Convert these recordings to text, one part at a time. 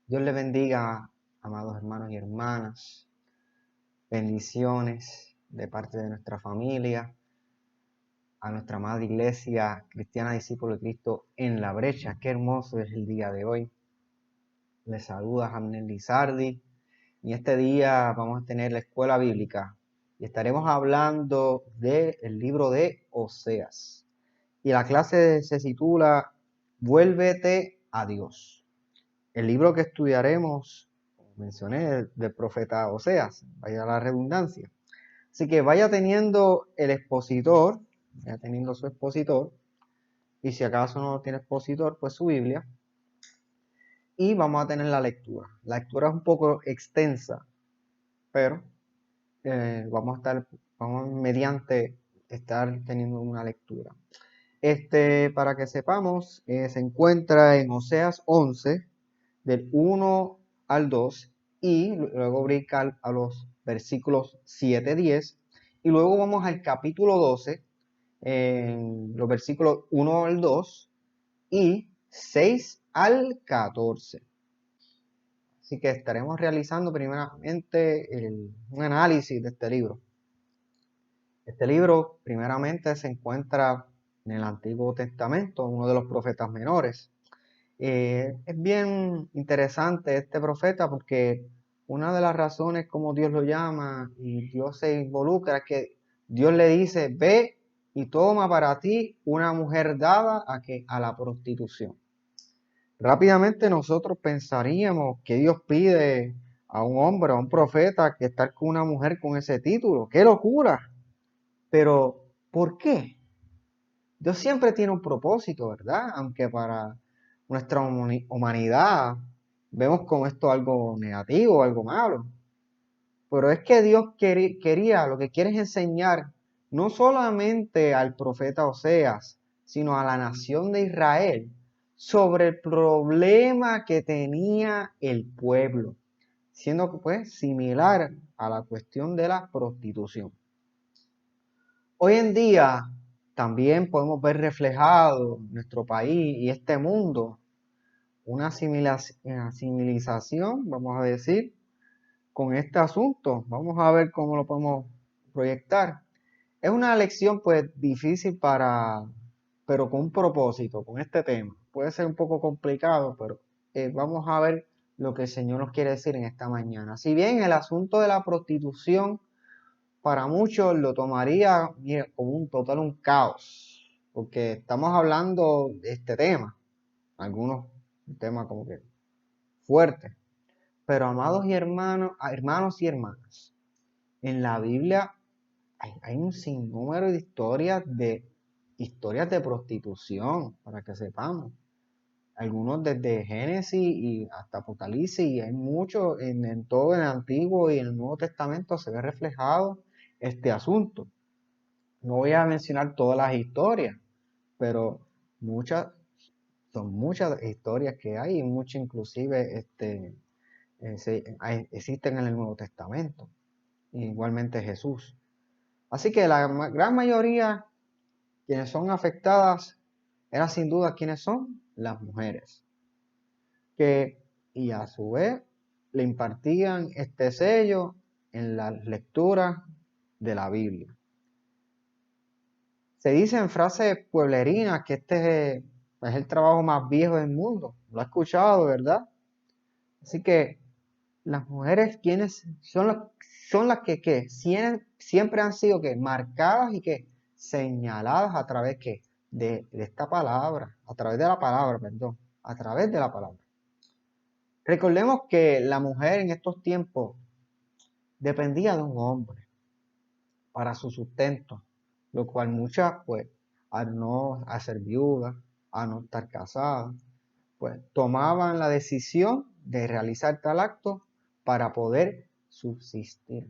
Dios les bendiga, amados hermanos y hermanas. Bendiciones de parte de nuestra familia, a nuestra amada iglesia cristiana discípulo de Cristo en La Brecha. Qué hermoso es el día de hoy. Les saluda Jamnel Lizardi y este día vamos a tener la escuela bíblica y estaremos hablando del libro de Oseas. Y la clase se titula Vuélvete a Dios. El libro que estudiaremos, como mencioné, del profeta Oseas, vaya la redundancia. Así que vaya teniendo el expositor, vaya teniendo su expositor, y si acaso no tiene expositor, pues su Biblia, y vamos a tener la lectura. La lectura es un poco extensa, pero vamos mediante estar teniendo una lectura. Para que sepamos, se encuentra en Oseas 11, del 1 al 2, y luego brincar a los versículos 7, 10, y luego vamos al capítulo 12, en los versículos 1 al 2 y 6 al 14. Así que estaremos realizando primeramente un análisis de este libro. Este libro primeramente se encuentra en el Antiguo Testamento, uno de los profetas menores. Es bien interesante este profeta porque una de las razones como Dios lo llama y Dios se involucra es que Dios le dice, ve y toma para ti una mujer dada a la prostitución. Rápidamente nosotros pensaríamos que Dios pide a un hombre, a un profeta, que estar con una mujer con ese título. ¡Qué locura! Pero, ¿por qué? Dios siempre tiene un propósito, ¿verdad? Aunque para nuestra humanidad vemos como esto algo negativo, algo malo. Pero es que Dios quería, lo que quiere es enseñar no solamente al profeta Oseas, sino a la nación de Israel sobre el problema que tenía el pueblo, siendo pues similar a la cuestión de la prostitución. Hoy en día también podemos ver reflejado en nuestro país y este mundo una civilización, vamos a decir, con este asunto. Vamos a ver cómo lo podemos proyectar. Es una lección pues difícil pero con un propósito, con este tema. Puede ser un poco complicado, pero vamos a ver lo que el Señor nos quiere decir en esta mañana. Si bien el asunto de la prostitución para muchos lo tomaría como un caos, porque estamos hablando de este tema, algunos un tema como que fuerte, pero amados y hermanos y hermanas, en la Biblia hay un sinnúmero de historias de prostitución, para que sepamos. Algunos desde Génesis y hasta Apocalipsis, y hay mucho en todo el Antiguo y en el Nuevo Testamento se ve reflejado este asunto. No voy a mencionar todas las historias, pero son muchas historias que hay, y muchas inclusive existen en el Nuevo Testamento, igualmente Jesús. Así que la gran mayoría, quienes son afectadas, eran sin duda quienes son las mujeres, y a su vez le impartían este sello en las lecturas de la Biblia. Se dice en frases pueblerinas que este es el trabajo más viejo del mundo. Lo ha escuchado, ¿verdad? Así que las mujeres, quienes son las que siempre han sido marcadas y señaladas a través de esta palabra, a través de la palabra, perdón, a través de la palabra. Recordemos que la mujer en estos tiempos dependía de un hombre para su sustento, lo cual muchas, pues, al no ser viudas, a no estar casadas, pues tomaban la decisión de realizar tal acto para poder subsistir.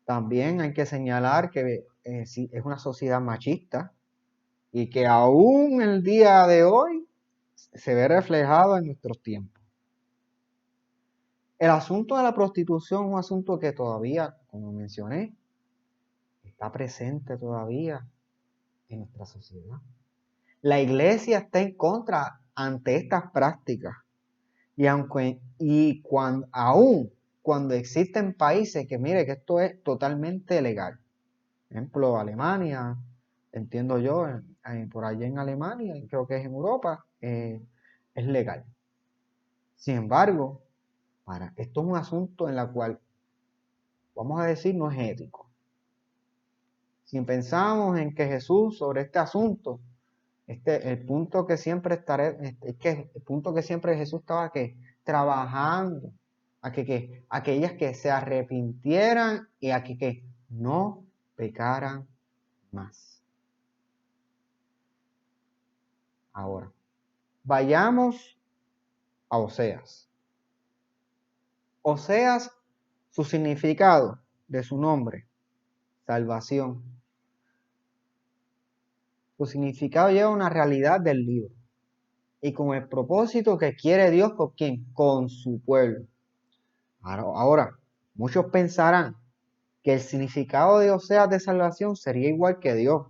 También hay que señalar que es una sociedad machista y que aún el día de hoy se ve reflejado en nuestros tiempos. El asunto de la prostitución es un asunto que todavía, como mencioné, está presente todavía en nuestra sociedad. La iglesia está en contra ante estas prácticas Aún cuando existen países que mire que esto es totalmente legal. Por ejemplo, Alemania, entiendo yo, por allá en Alemania, creo que es en Europa, es legal. Sin embargo, esto es un asunto en el cual, vamos a decir, no es ético. Si pensamos en que Jesús sobre este asunto, el punto que siempre el punto que siempre Jesús estaba trabajando a que aquellas que se arrepintieran y a que no pecaran más. Ahora, vayamos a Oseas. Oseas, su significado de su nombre, salvación. Su significado lleva una realidad del libro y con el propósito que quiere Dios con quién, con su pueblo. Ahora, muchos pensarán que el significado de Oseas de salvación sería igual que Dios,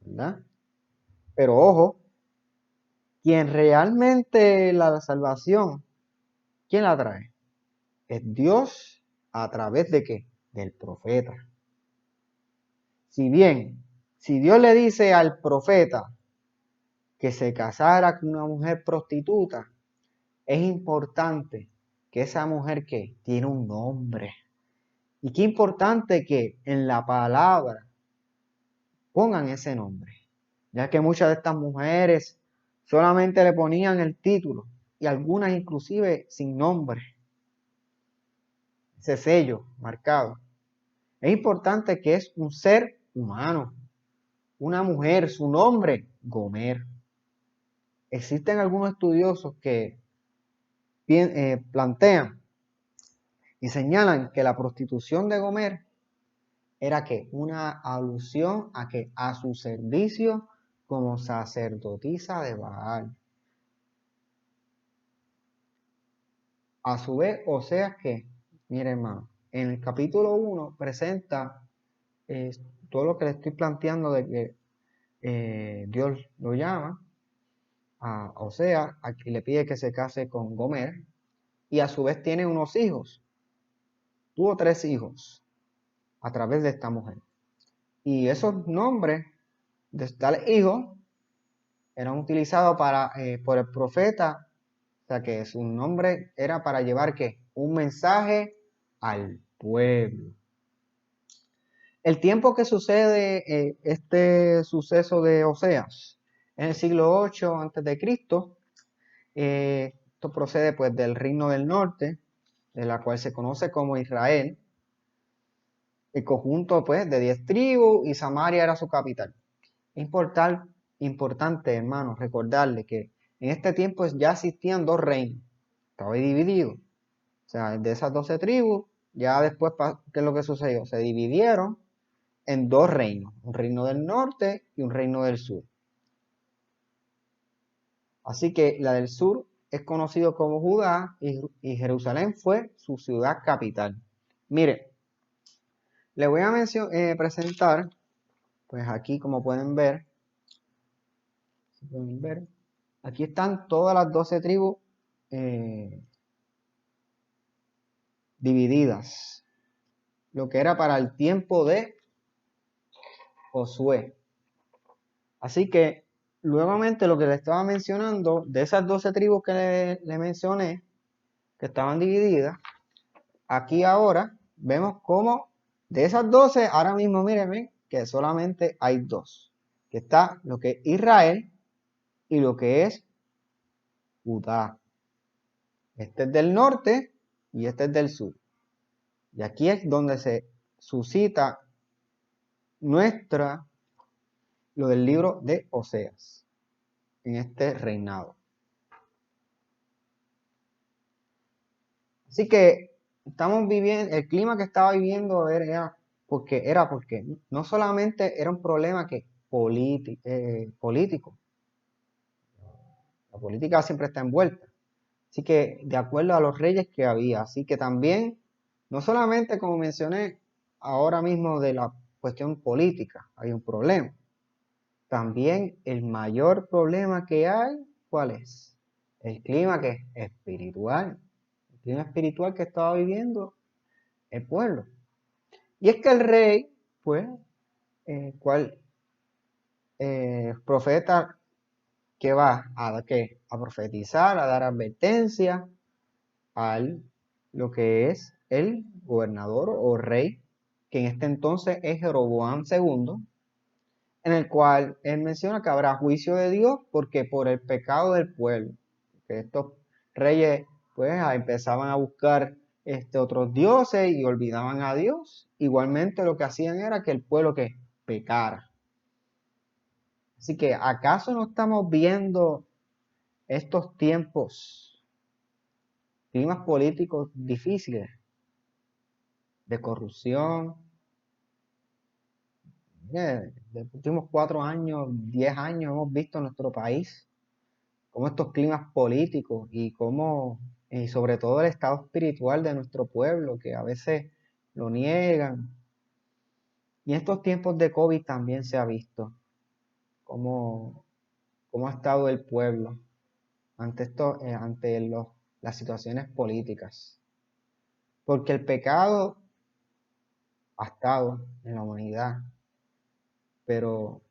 ¿verdad? Pero ojo, quien realmente la salvación, ¿quién la trae? Es Dios a través de qué? Del profeta. Si Dios le dice al profeta que se casara con una mujer prostituta, es importante que esa mujer que tiene un nombre. Y qué importante que en la palabra pongan ese nombre, ya que muchas de estas mujeres solamente le ponían el título y algunas inclusive sin nombre, ese sello marcado. Es importante que es un ser humano, una mujer, su nombre, Gomer. Existen algunos estudiosos que plantean y señalan que la prostitución de Gomer era que una alusión a su servicio como sacerdotisa de Baal. A su vez, Oseas que, mire hermano, en el capítulo 1 presenta todo lo que le estoy planteando de que Dios lo llama a Oseas, a quien le pide que se case con Gomer, y a su vez tiene unos hijos. Tuvo 3 hijos a través de esta mujer. Y esos nombres de tal hijo eran utilizados por el profeta, o sea que su nombre era para llevar ¿qué? Un mensaje al pueblo. El tiempo que sucede este suceso de Oseas en el siglo 8 a.C., esto procede pues del reino del norte, de la cual se conoce como Israel, el conjunto pues de 10 tribus, y Samaria era su capital. Es importante, hermanos, recordarle que en este tiempo ya existían 2 reinos, estaba dividido. O sea, de esas 12 tribus, ya después, ¿qué es lo que sucedió? Se dividieron en 2 reinos, un reino del norte y un reino del sur. Así que la del sur es conocido como Judá y Jerusalén fue su ciudad capital. Mire, le voy a presentar, pues aquí como pueden ver, aquí están todas las 12 tribus divididas, lo que era para el tiempo de Josué. Así que, nuevamente lo que le estaba mencionando, de esas 12 tribus que le mencioné, que estaban divididas, aquí ahora vemos cómo de esas 12, ahora mismo mírenme, que solamente hay 2, que está lo que es Israel y lo que es Judá. Este es del norte y este es del sur. Y aquí es donde se suscita lo del libro de Oseas, en este reinado. Así que estamos viviendo, el clima que estaba viviendo era porque no solamente era un problema político, la política siempre está envuelta, así que de acuerdo a los reyes que había, así que también, no solamente como mencioné ahora mismo de la cuestión política, hay un problema, también el mayor problema que hay, ¿cuál es? El clima que es espiritual. El clima espiritual que estaba viviendo el pueblo. Y es que el rey, pues, cual profeta que va a profetizar, a dar advertencia al lo que es el gobernador o rey, que en este entonces es Jeroboam II, en el cual él menciona que habrá juicio de Dios porque por el pecado del pueblo, que estos reyes pues empezaban a buscar otros dioses y olvidaban a Dios. Igualmente lo que hacían era que el pueblo que pecara. Así que ¿acaso no estamos viendo estos tiempos, climas políticos difíciles de corrupción? De los últimos 4 años, 10 años hemos visto en nuestro país cómo estos climas políticos y sobre todo el estado espiritual de nuestro pueblo, que a veces lo niegan. Y en estos tiempos de COVID también se ha visto cómo ha estado el pueblo ante las situaciones políticas. Porque el pecado ha estado en la humanidad, pero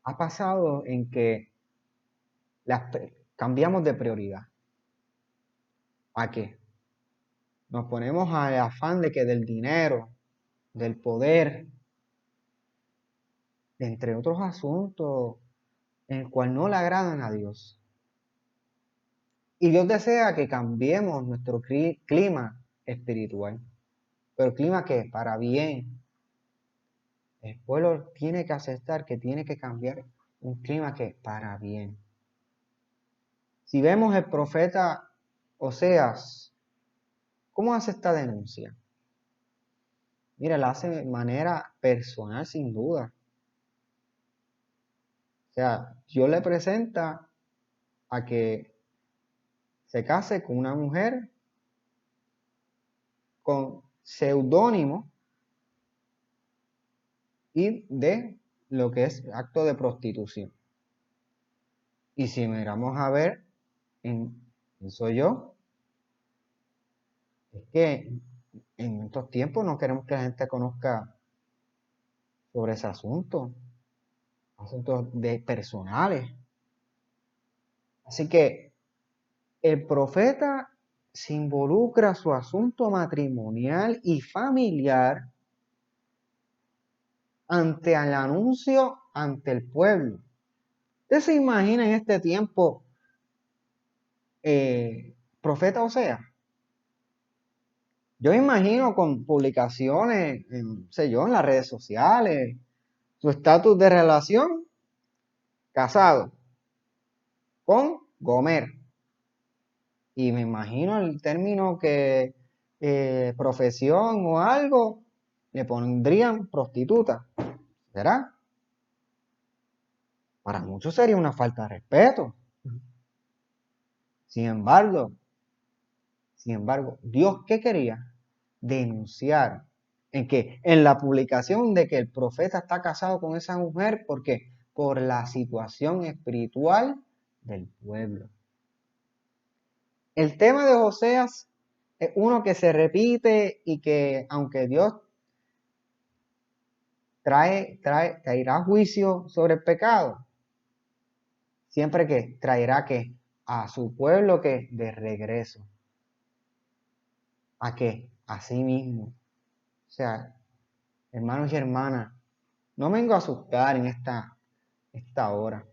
ha pasado en que cambiamos de prioridad. ¿A qué? Nos ponemos al afán de que del dinero, del poder, entre otros asuntos, en el cual no le agradan a Dios. Y Dios desea que cambiemos nuestro clima espiritual. Pero el clima que para bien. El pueblo tiene que aceptar que tiene que cambiar un clima que para bien. Si vemos el profeta Oseas, ¿cómo hace esta denuncia? Mira, la hace de manera personal sin duda. O sea, Dios le presenta a que se case con una mujer con seudónimo y de lo que es acto de prostitución. Y si miramos a ver, ¿quién soy yo? Es que en estos tiempos no queremos que la gente conozca sobre ese asuntos personales. Así que el profeta se involucra su asunto matrimonial y familiar ante el anuncio ante el pueblo. ¿Usted se imagina en este tiempo profeta Oseas? Yo me imagino con publicaciones, en las redes sociales, su estatus de relación, casado con Gomer. Y me imagino el término que profesión o algo, le pondrían prostituta. ¿Será? Para muchos sería una falta de respeto. Sin embargo, Dios, ¿qué quería? Denunciar en la publicación de que el profeta está casado con esa mujer, porque por la situación espiritual del pueblo. El tema de Oseas es uno que se repite y que, aunque Dios traerá juicio sobre el pecado, siempre que traerá que a su pueblo que de regreso. ¿A qué? A sí mismo. O sea, hermanos y hermanas, no vengo a asustar en esta hora,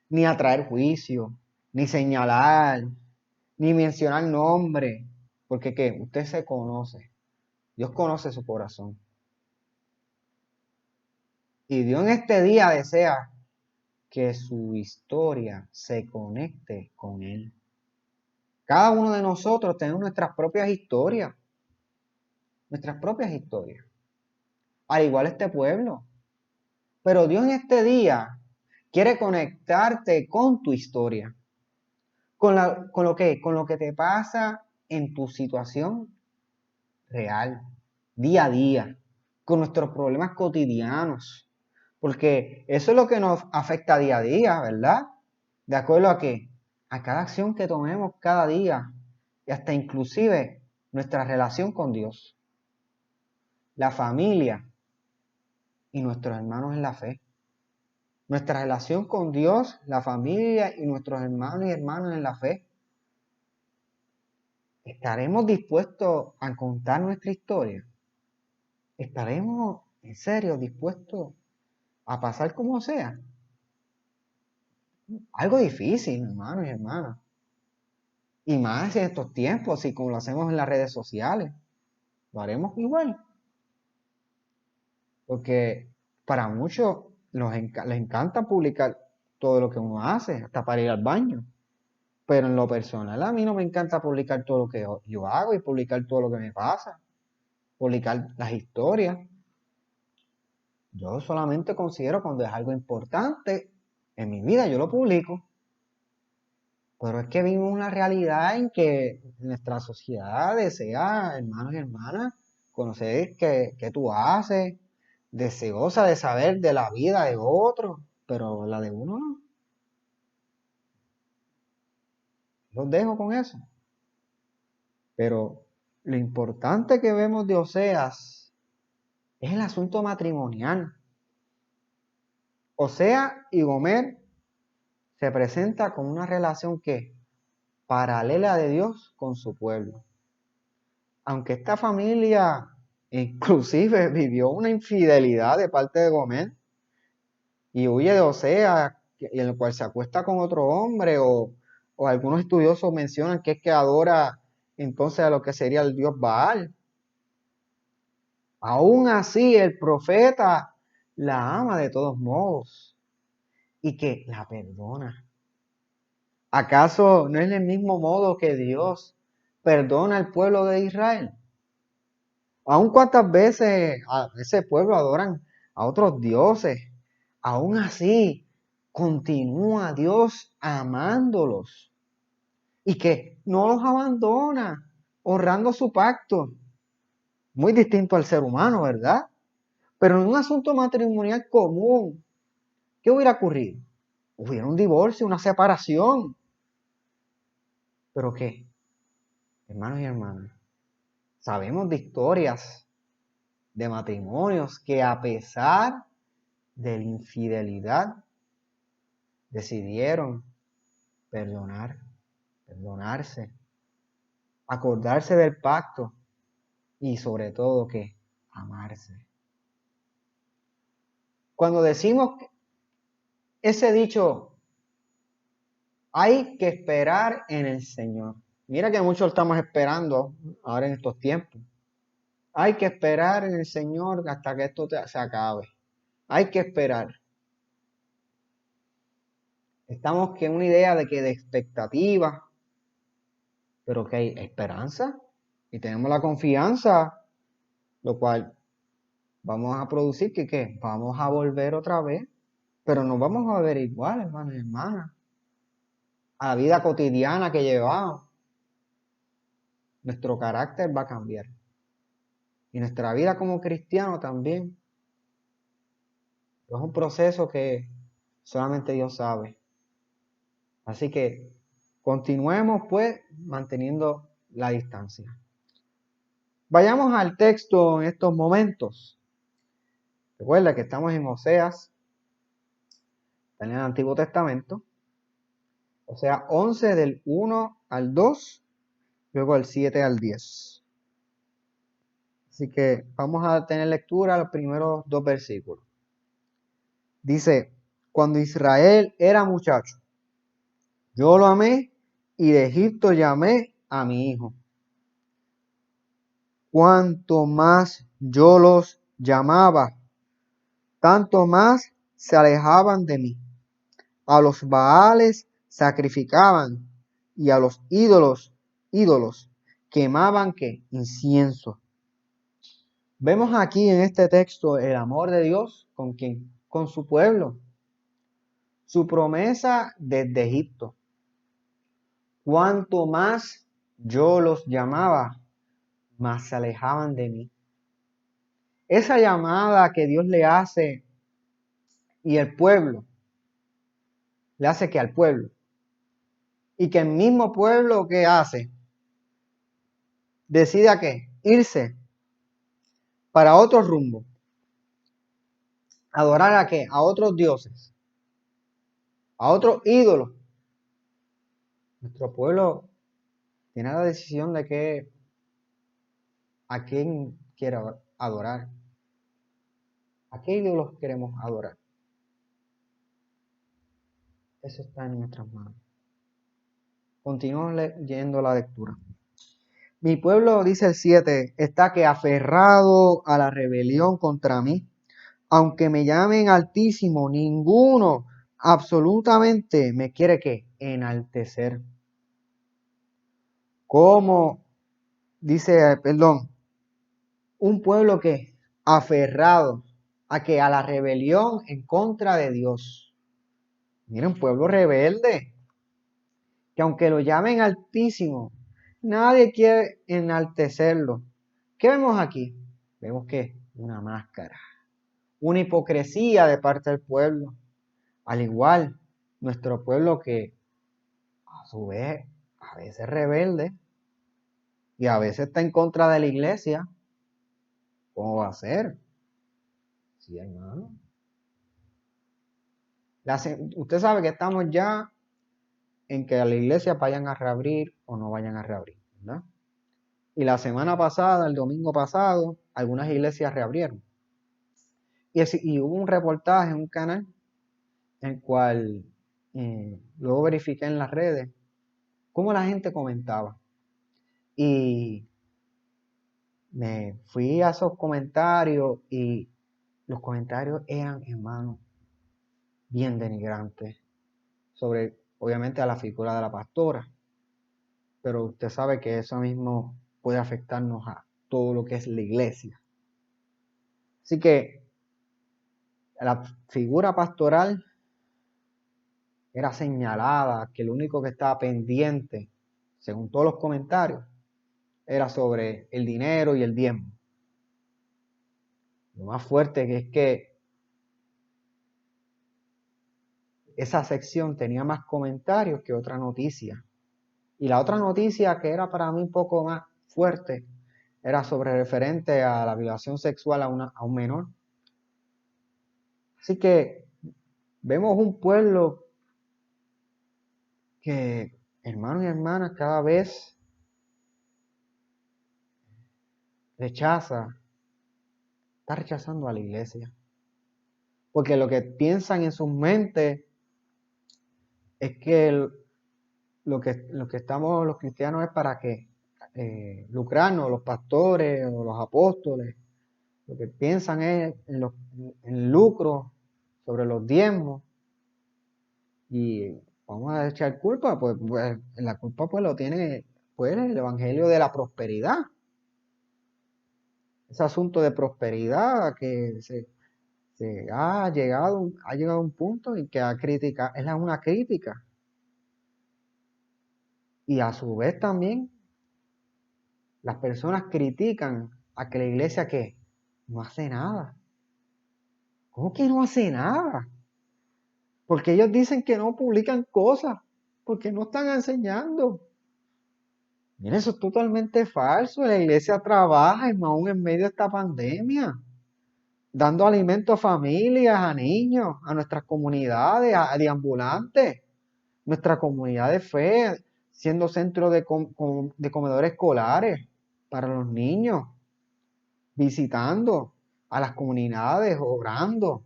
ni a traer juicio, ni señalar, ni mencionar nombre, porque ¿qué? Usted se conoce. Dios conoce su corazón. Y Dios en este día desea que su historia se conecte con Él. Cada uno de nosotros tenemos nuestras propias historias. Al igual este pueblo. Pero Dios en este día quiere conectarte con tu historia. Con lo que te pasa en tu situación real, día a día, con nuestros problemas cotidianos. Porque eso es lo que nos afecta día a día, ¿verdad? ¿De acuerdo a qué? A cada acción que tomemos cada día y hasta inclusive nuestra relación con Dios, la familia y nuestros hermanos en la fe. Nuestra relación con Dios, la familia y nuestros hermanos y hermanas en la fe. ¿Estaremos dispuestos a contar nuestra historia? ¿Estaremos en serio dispuestos a pasar como sea? Algo difícil, hermanos y hermanas. Y más en estos tiempos, y como lo hacemos en las redes sociales, lo haremos igual. Porque para muchos les encanta publicar todo lo que uno hace, hasta para ir al baño. Pero en lo personal, a mí no me encanta publicar todo lo que yo hago y publicar todo lo que me pasa, publicar las historias. Yo solamente considero cuando es algo importante en mi vida, yo lo publico. Pero es que vivimos una realidad en que nuestra sociedad desea, hermanos y hermanas, conocer qué tú haces, deseosa de saber de la vida de otro, pero la de uno no. Los dejo con eso. Pero lo importante que vemos de Oseas es el asunto matrimonial. Osea y Gomer se presenta con una relación que paralela de Dios con su pueblo. Aunque esta familia inclusive vivió una infidelidad de parte de Gomer y huye de Osea, en el cual se acuesta con otro hombre, o algunos estudiosos mencionan que es que adora entonces a lo que sería el dios Baal. Aún así, el profeta la ama de todos modos y que la perdona. ¿Acaso no es del mismo modo que Dios perdona al pueblo de Israel? Aun cuantas veces a ese pueblo adoran a otros dioses, aún así continúa Dios amándolos y que no los abandona, honrando su pacto. Muy distinto al ser humano, ¿verdad? Pero en un asunto matrimonial común, ¿qué hubiera ocurrido? Hubiera un divorcio, una separación. ¿Pero qué? Hermanos y hermanas, sabemos de historias de matrimonios que a pesar de la infidelidad decidieron perdonarse, acordarse del pacto y sobre todo que amarse. Cuando decimos ese dicho, hay que esperar en el Señor. Mira que muchos estamos esperando ahora en estos tiempos. Hay que esperar en el Señor hasta que esto se acabe. Hay que esperar. Estamos que una idea de que de expectativa, pero que hay esperanza y tenemos la confianza, lo cual vamos a producir que ¿qué? Vamos a volver otra vez, pero no vamos a ver igual, hermanos y hermanas, a la vida cotidiana que llevamos. Nuestro carácter va a cambiar y nuestra vida como cristiano también. Es un proceso que solamente Dios sabe. Así que continuemos pues manteniendo la distancia. Vayamos al texto en estos momentos. Recuerda que estamos en Oseas, en el Antiguo Testamento. Osea 11 del 1 al 2, luego del 7 al 10. Así que vamos a tener lectura los primeros dos versículos. Dice, cuando Israel era muchacho, yo lo amé y de Egipto llamé a mi hijo. Cuanto más yo los llamaba, tanto más se alejaban de mí. A los Baales sacrificaban y a los ídolos quemaban ¿qué? Incienso. Vemos aquí en este texto el amor de Dios con quién, con su pueblo. Su promesa desde Egipto. Cuanto más yo los llamaba, más se alejaban de mí. Esa llamada que Dios le hace y el pueblo le hace que al pueblo. Y que el mismo pueblo que hace, decide a qué, irse para otro rumbo. Adorar a qué, a otros dioses, a otros ídolos. Nuestro pueblo tiene la decisión de que a quién quiere adorar. ¿A qué ídolos queremos adorar? Eso está en nuestras manos. Continuamos leyendo la lectura. Mi pueblo, dice el 7, está que aferrado a la rebelión contra mí. Aunque me llamen altísimo, ninguno absolutamente me quiere que enaltecer. Como dice, un pueblo que aferrado a la rebelión en contra de Dios. Mira, un pueblo rebelde, que aunque lo llamen altísimo, nadie quiere enaltecerlo. ¿Qué vemos aquí? Vemos que una máscara, una hipocresía de parte del pueblo. Al igual, nuestro pueblo que a su vez a veces rebelde y a veces está en contra de la iglesia. ¿Cómo va a ser? Sí, hermano. Usted sabe que estamos ya en que a la iglesia vayan a reabrir o no vayan a reabrir, ¿verdad? Y la semana pasada, el domingo pasado, algunas iglesias reabrieron. Y hubo un reportaje en un canal en el cual luego verifiqué en las redes cómo la gente comentaba. Y me fui a esos comentarios y los comentarios eran, hermano, bien denigrantes sobre, obviamente, a la figura de la pastora. Pero usted sabe que eso mismo puede afectarnos a todo lo que es la iglesia. Así que la figura pastoral era señalada, que lo único que estaba pendiente, según todos los comentarios, era sobre el dinero y el diezmo. Lo más fuerte que es que esa sección tenía más comentarios que otra noticia. Y la otra noticia que era para mí un poco más fuerte era sobre referente a la violación sexual a un menor. Así que vemos un pueblo que, hermanos y hermanas, cada vez está rechazando a la iglesia. Porque lo que piensan en sus mentes es que lo que estamos los cristianos es para que lucrarnos, los pastores o los apóstoles. Lo que piensan es en el lucro sobre los diezmos. Y vamos a echar culpa, pues la culpa pues lo tiene pues el evangelio de la prosperidad. Ese asunto de prosperidad que ha llegado a un punto en que es una crítica. Y a su vez también las personas critican a que la iglesia que no hace nada. ¿Cómo que no hace nada? Porque ellos dicen que no publican cosas, porque no están enseñando. Mira, eso es totalmente falso. La iglesia trabaja aún en medio de esta pandemia, dando alimento a familias, a niños, a nuestras comunidades, a deambulantes, nuestra comunidad de fe, siendo centro de comedores escolares para los niños, visitando a las comunidades, orando.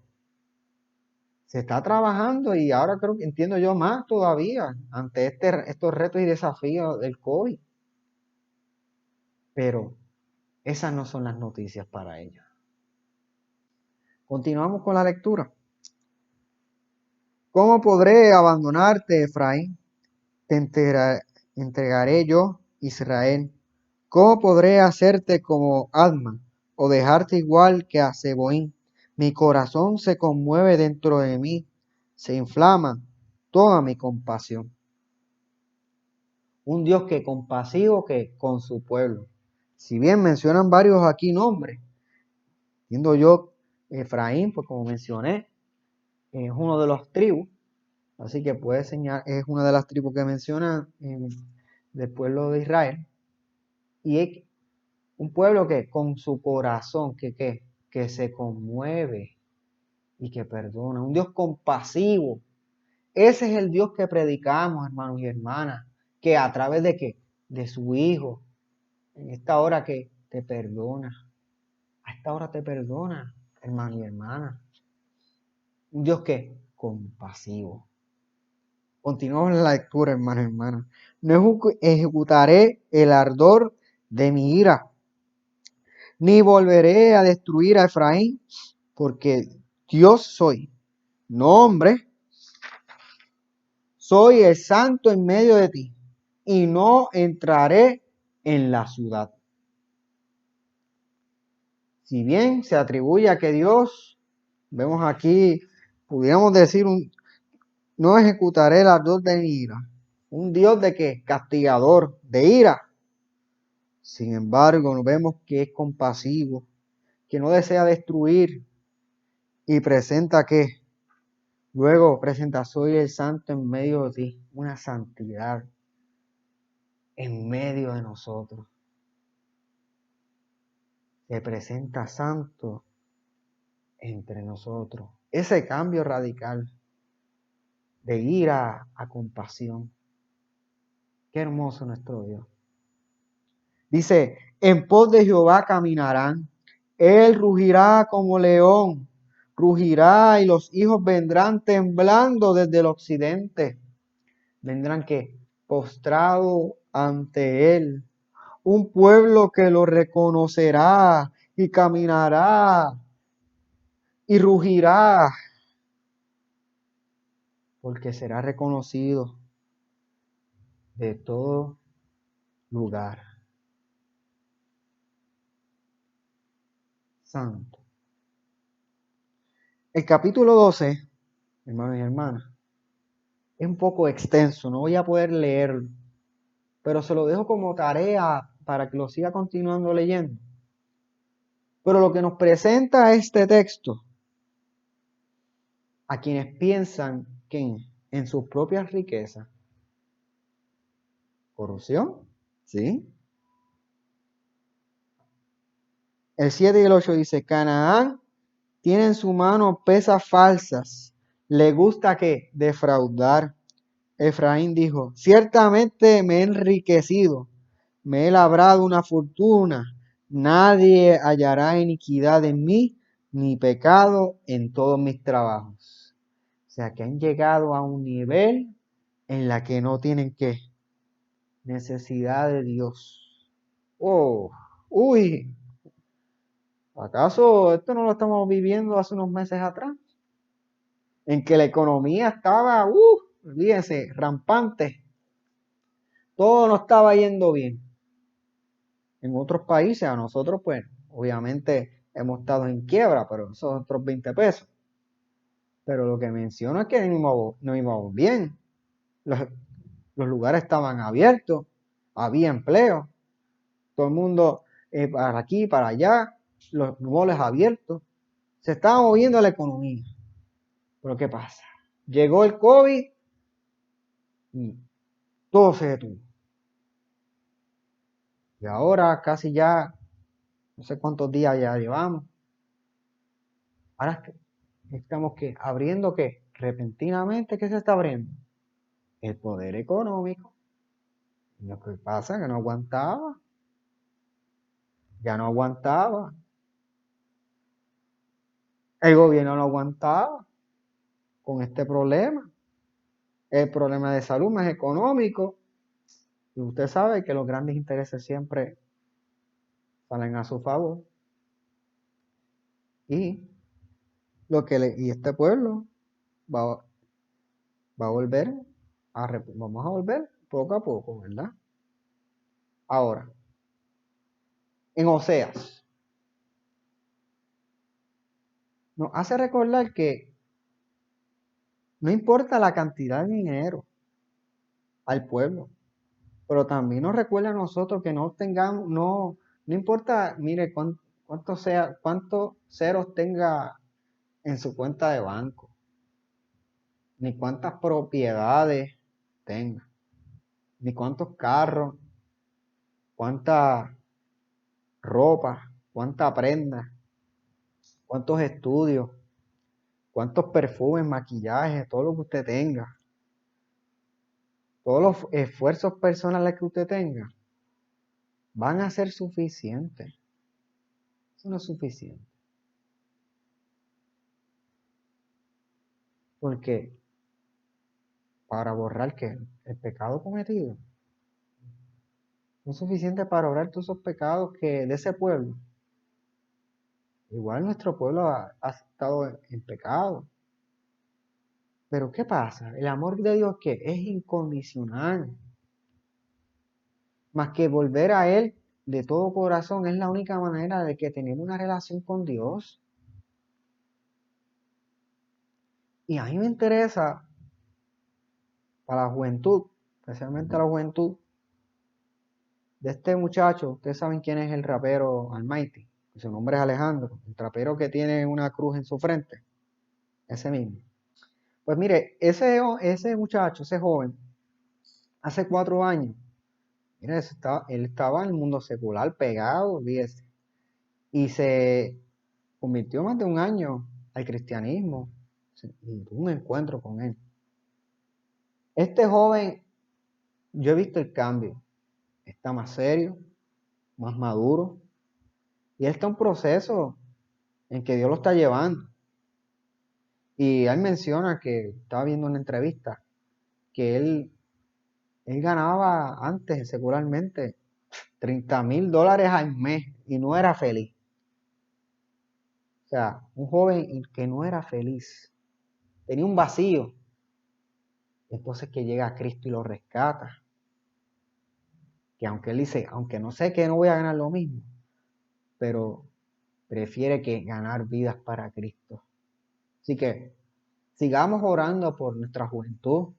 Se está trabajando y ahora entiendo yo más todavía ante estos retos y desafíos del COVID. Pero esas no son las noticias para ellos. Continuamos con la lectura. ¿Cómo podré abandonarte, Efraín? Te entregaré yo, Israel. ¿Cómo podré hacerte como Adma o dejarte igual que a Zeboín? Mi corazón se conmueve dentro de mí, se inflama toda mi compasión. Un Dios que compasivo que con su pueblo. Si bien mencionan varios aquí nombres, siendo yo Efraín, pues como mencioné, es uno de los tribus, Así que puede señalar, es una de las tribus que menciona del pueblo de Israel. Y es un pueblo que con su corazón, que se conmueve y que perdona. Un Dios compasivo. Ese es el Dios que predicamos, hermanos y hermanas. Que a través de qué? De su Hijo. En esta hora que te perdona. A esta hora te perdona, hermano y hermana. Un Dios que compasivo. Continuamos la lectura, hermano y hermana. No ejecutaré el ardor de mi ira, ni volveré a destruir a Efraín, porque Dios soy, no hombre, soy el santo en medio de ti, y no entraré en la ciudad. Si bien se atribuye a que Dios, vemos aquí, pudiéramos decir, no ejecutaré el ardor de mi ira. Un Dios de qué? Castigador, de ira. Sin embargo, vemos que es compasivo, que no desea destruir y presenta que luego presenta, soy el santo en medio de ti, una santidad en medio de nosotros. Se presenta santo entre nosotros. Ese cambio radical de ira a compasión. Qué hermoso nuestro Dios. Dice, en pos de Jehová caminarán, él rugirá como león, rugirá y los hijos vendrán temblando desde el occidente. Vendrán que postrado ante él, un pueblo que lo reconocerá y caminará y rugirá, porque será reconocido de todo lugar. Santo. El capítulo 12, hermanos y hermanas, es un poco extenso, no voy a poder leerlo, pero se lo dejo como tarea para que lo siga continuando leyendo. Pero lo que nos presenta este texto, a quienes piensan que en sus propias riquezas, corrupción, ¿sí? El 7 y el 8 dice, Canaán tiene en su mano pesas falsas, le gusta que defraudar. Efraín dijo, ciertamente me he enriquecido, me he labrado una fortuna, nadie hallará iniquidad en mí, ni pecado en todos mis trabajos. O sea, que han llegado a un nivel en la que no tienen que necesidad de Dios. Oh, uy, ¿acaso esto no lo estamos viviendo hace unos meses atrás? En que la economía estaba, olvídense, rampante. Todo no estaba yendo bien. En otros países, a nosotros, pues, obviamente hemos estado en quiebra, pero esos otros 20 pesos. Pero lo que menciono es que no íbamos bien. Los lugares estaban abiertos, había empleo, todo el mundo para aquí, para allá, los moles abiertos. Se estaba moviendo la economía. Pero ¿qué pasa? Llegó el COVID y todo se detuvo. Y ahora casi ya, no sé cuántos días ya llevamos. Ahora estamos que abriendo qué, repentinamente, ¿qué se está abriendo? El poder económico. Y lo que pasa es que no aguantaba, ya no aguantaba. El gobierno no aguantaba con este problema. El problema de salud más económico. Y usted sabe que los grandes intereses siempre salen a su favor. Y y este pueblo va, va a volver vamos a volver poco a poco, ¿verdad? Ahora, en Oseas, nos hace recordar que no importa la cantidad de dinero al pueblo, pero también nos recuerda a nosotros que no tengamos, no importa, mire, cuántos ceros tenga en su cuenta de banco. ni cuántas propiedades tenga, ni cuántos carros, cuánta ropa, cuánta prenda, cuántos estudios, cuántos perfumes, maquillajes, todo lo que usted tenga, todos los esfuerzos personales que usted tenga, van a ser suficientes. Eso no es suficiente. Porque para borrar ¿qué? El pecado cometido. No es suficiente para borrar todos esos pecados que de ese pueblo. Igual nuestro pueblo ha estado en pecado. Pero ¿qué pasa? El amor de Dios que es incondicional. Más que volver a Él de todo corazón es la única manera de que tener una relación con Dios. Y a mí me interesa para la juventud, especialmente a la juventud, de este muchacho. Ustedes saben quién es el rapero Almighty. Su nombre es Alejandro, el rapero que tiene una cruz en su frente. Ese mismo. Pues mire, ese muchacho, ese joven, hace 4 años, mire, él estaba en el mundo secular pegado, fíjese, y se convirtió más de un año al cristianismo y tuvo un encuentro con él. Este joven, yo he visto el cambio, está más serio, más maduro, y él está en un proceso en que Dios lo está llevando. Y él menciona que, estaba viendo una entrevista, que él ganaba antes secularmente $30,000 al mes y no era feliz. O sea, un joven que no era feliz, tenía un vacío. Entonces que llega a Cristo y lo rescata. Que aunque él dice, aunque no sé que no voy a ganar lo mismo, pero prefiere que ganar vidas para Cristo. Así que sigamos orando por nuestra juventud,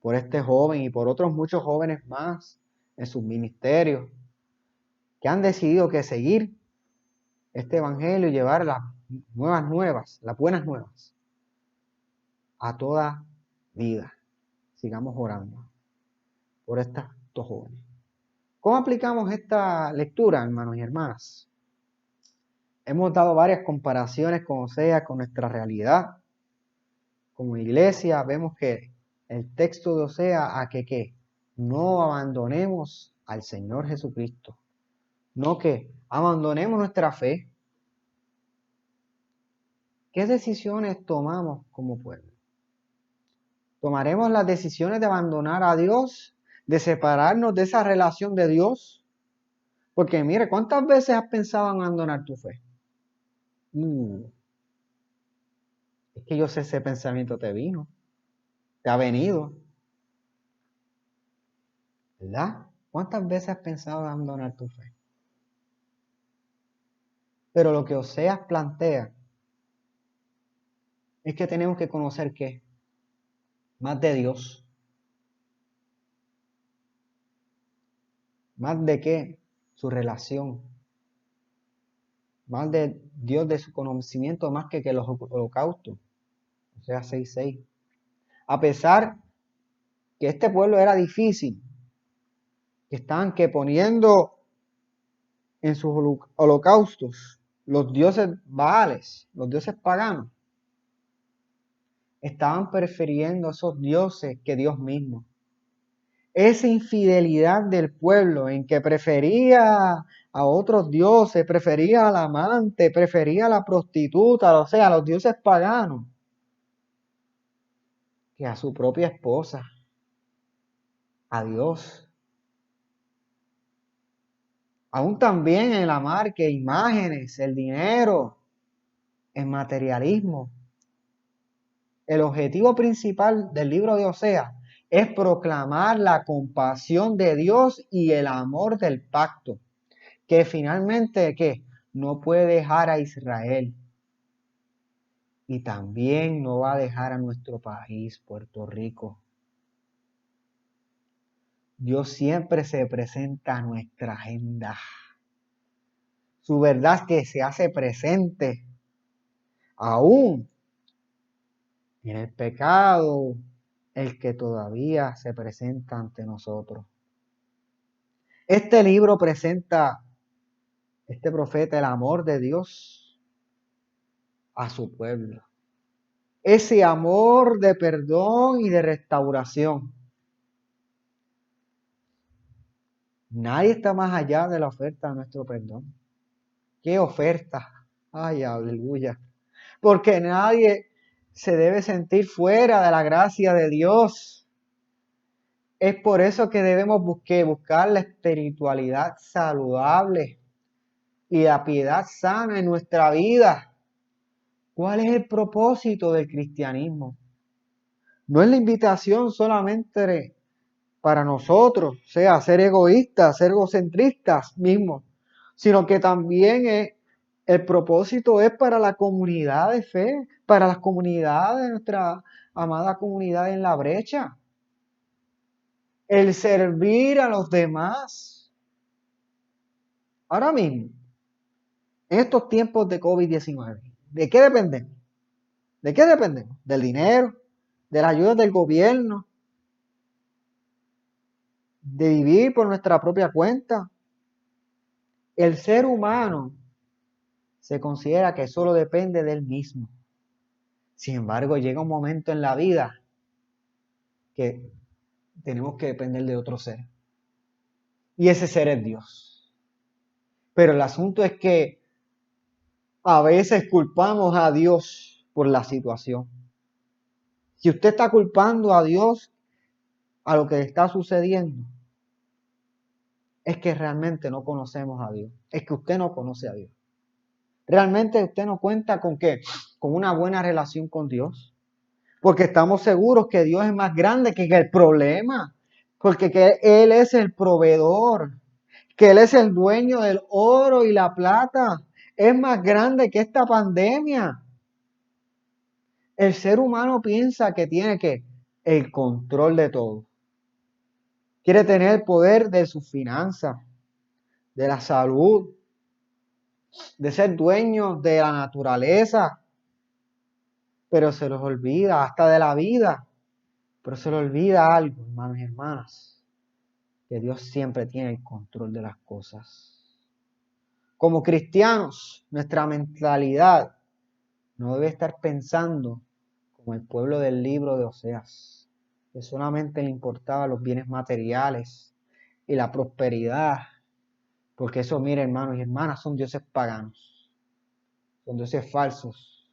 por este joven y por otros muchos jóvenes más en sus ministerios que han decidido que seguir este evangelio y llevar las las buenas nuevas a toda vida. Sigamos orando por estos jóvenes. ¿Cómo aplicamos esta lectura, hermanos y hermanas? Hemos dado varias comparaciones con Oseas, con nuestra realidad. Como iglesia vemos que el texto de Oseas a que no abandonemos al Señor Jesucristo, no que abandonemos nuestra fe. ¿Qué decisiones tomamos como pueblo? ¿Tomaremos las decisiones de abandonar a Dios, de separarnos de esa relación de Dios? Porque mire, ¿cuántas veces has pensado en abandonar tu fe? Es que yo sé ese pensamiento te ha venido, ¿verdad? ¿Cuántas veces has pensado en abandonar tu fe? Pero lo que Oseas plantea es que tenemos que conocer ¿qué? Más de Dios. ¿Más de qué? Su relación. Más de Dios, de su conocimiento, más que los holocaustos. O sea, 6:6. A pesar que este pueblo era difícil, que estaban poniendo en sus holocaustos los dioses baales, los dioses paganos, estaban prefiriendo esos dioses que Dios mismo. Esa infidelidad del pueblo en que prefería a otros dioses, prefería al amante, prefería a la prostituta, o sea, a los dioses paganos, que a su propia esposa, a Dios. Aún también en la marca, imágenes, el dinero, el materialismo. El objetivo principal del libro de Oseas es proclamar la compasión de Dios y el amor del pacto, que finalmente ¿qué? No puede dejar a Israel y también no va a dejar a nuestro país, Puerto Rico. Dios siempre se presenta a nuestra agenda. Su verdad es que se hace presente aún y en el pecado el que todavía se presenta ante nosotros. Este libro presenta, este profeta, el amor de Dios a su pueblo. Ese amor de perdón y de restauración. Nadie está más allá de la oferta de nuestro perdón. ¿Qué oferta? Ay, aleluya. Porque nadie se debe sentir fuera de la gracia de Dios. Es por eso que debemos buscar la espiritualidad saludable y la piedad sana en nuestra vida. ¿Cuál es el propósito del cristianismo? No es la invitación solamente para nosotros, o sea, ser egoístas, ser egocentristas mismos, sino que también el propósito es para la comunidad de fe, para las comunidades, nuestra amada comunidad en La Brecha. El servir a los demás. Ahora mismo, en estos tiempos de COVID-19, ¿de qué dependemos? ¿De qué dependemos? Del dinero, de la ayuda del gobierno, de vivir por nuestra propia cuenta. El ser humano se considera que solo depende de él mismo. Sin embargo, llega un momento en la vida que tenemos que depender de otro ser. Y ese ser es Dios. Pero el asunto es que a veces culpamos a Dios por la situación. Si usted está culpando a Dios a lo que le está sucediendo, es que realmente no conocemos a Dios. Es que usted no conoce a Dios. Realmente usted no cuenta con qué, con una buena relación con Dios. Porque estamos seguros que Dios es más grande que el problema. Porque que Él es el proveedor. Que Él es el dueño del oro y la plata. Es más grande que esta pandemia. El ser humano piensa que tiene el control de todo. Quiere tener el poder de sus finanzas, de la salud, de ser dueño de la naturaleza, pero se los olvida, hasta de la vida, pero se le olvida algo, hermanos y hermanas, que Dios siempre tiene el control de las cosas. Como cristianos, nuestra mentalidad no debe estar pensando como el pueblo del libro de Oseas, que solamente le importaban los bienes materiales y la prosperidad, porque eso, miren, hermanos y hermanas, son dioses paganos, son dioses falsos.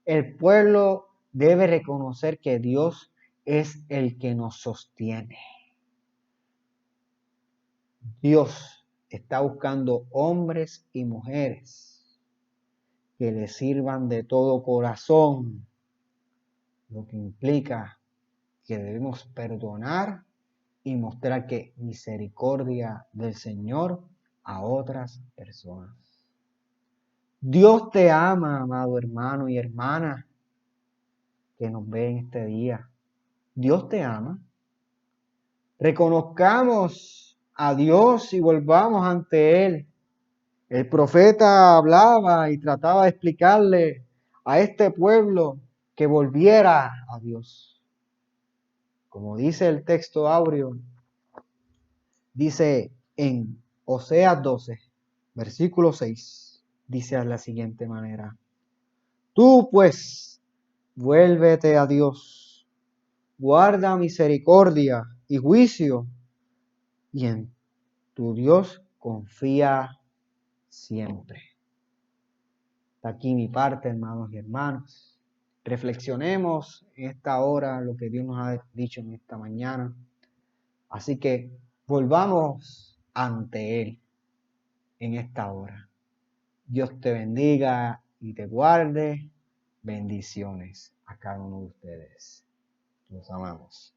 El pueblo debe reconocer que Dios es el que nos sostiene. Dios está buscando hombres y mujeres que le sirvan de todo corazón, lo que implica que debemos perdonar y mostrar que misericordia del Señor a otras personas. Dios te ama, amado hermano y hermana que nos ve en este día. Dios te ama. Reconozcamos a Dios y volvamos ante Él. El profeta hablaba y trataba de explicarle a este pueblo que volviera a Dios. Como dice el texto áureo, dice en Oseas 12, versículo 6, dice de la siguiente manera: Tú pues, vuélvete a Dios, guarda misericordia y juicio, y en tu Dios confía siempre. Hasta aquí mi parte, hermanos y hermanas. Reflexionemos en esta hora lo que Dios nos ha dicho en esta mañana. Así que volvamos ante Él en esta hora. Dios te bendiga y te guarde. Bendiciones a cada uno de ustedes. Los amamos.